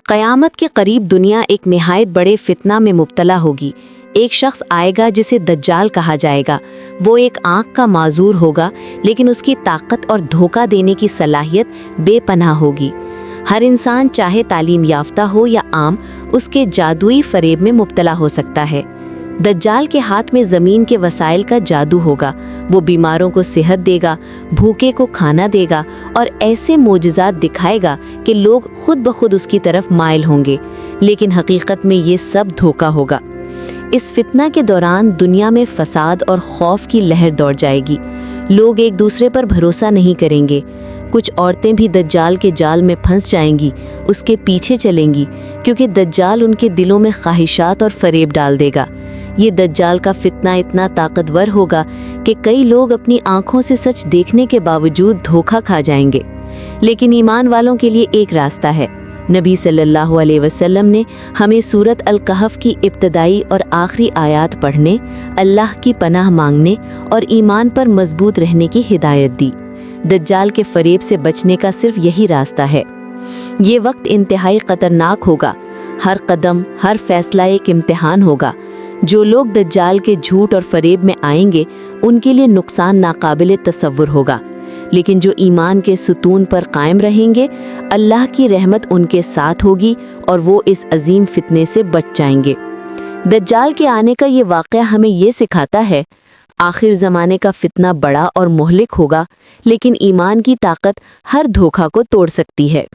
قیامت کے قریب دنیا ایک نہایت بڑے فتنہ میں مبتلا ہوگی۔ ایک شخص آئے گا جسے دجال کہا جائے گا۔ وہ ایک آنکھ کا معذور ہوگا، لیکن اس کی طاقت اور دھوکہ دینے کی صلاحیت بے پناہ ہوگی۔ ہر انسان چاہے تعلیم یافتہ ہو یا عام، اس کے جادوئی فریب میں مبتلا ہو سکتا ہے۔ دجال کے ہاتھ میں زمین کے وسائل کا جادو ہوگا۔ وہ بیماروں کو صحت دے گا، بھوکے کو کھانا دے گا اور ایسے معجزات دکھائے گا کہ لوگ خود بخود اس کی طرف مائل ہوں گے، لیکن حقیقت میں یہ سب دھوکہ ہوگا۔ اس فتنہ کے دوران دنیا میں فساد اور خوف کی لہر دوڑ جائے گی۔ لوگ ایک دوسرے پر بھروسہ نہیں کریں گے۔ کچھ عورتیں بھی دجال کے جال میں پھنس جائیں گی، اس کے پیچھے چلیں گی، کیونکہ دجال ان کے دلوں میں خواہشات اور فریب ڈال دے گا۔ یہ دجال کا فتنہ اتنا طاقتور ہوگا کہ کئی لوگ اپنی آنکھوں سے سچ دیکھنے کے باوجود دھوکہ کھا جائیں گے۔ لیکن ایمان والوں کے لیے ایک راستہ ہے۔ نبی صلی اللہ علیہ وسلم نے ہمیں سورۃ الکہف کی ابتدائی اور آخری آیات پڑھنے، اللہ کی پناہ مانگنے اور ایمان پر مضبوط رہنے کی ہدایت دی۔ دجال کے فریب سے بچنے کا صرف یہی راستہ ہے۔ یہ وقت انتہائی خطرناک ہوگا۔ ہر قدم، ہر فیصلہ ایک امتحان ہوگا۔ جو لوگ دجال کے جھوٹ اور فریب میں آئیں گے، ان کے لیے نقصان ناقابل تصور ہوگا، لیکن جو ایمان کے ستون پر قائم رہیں گے، اللہ کی رحمت ان کے ساتھ ہوگی اور وہ اس عظیم فتنے سے بچ جائیں گے۔ دجال کے آنے کا یہ واقعہ ہمیں یہ سکھاتا ہے، آخر زمانے کا فتنہ بڑا اور مہلک ہوگا، لیکن ایمان کی طاقت ہر دھوکہ کو توڑ سکتی ہے۔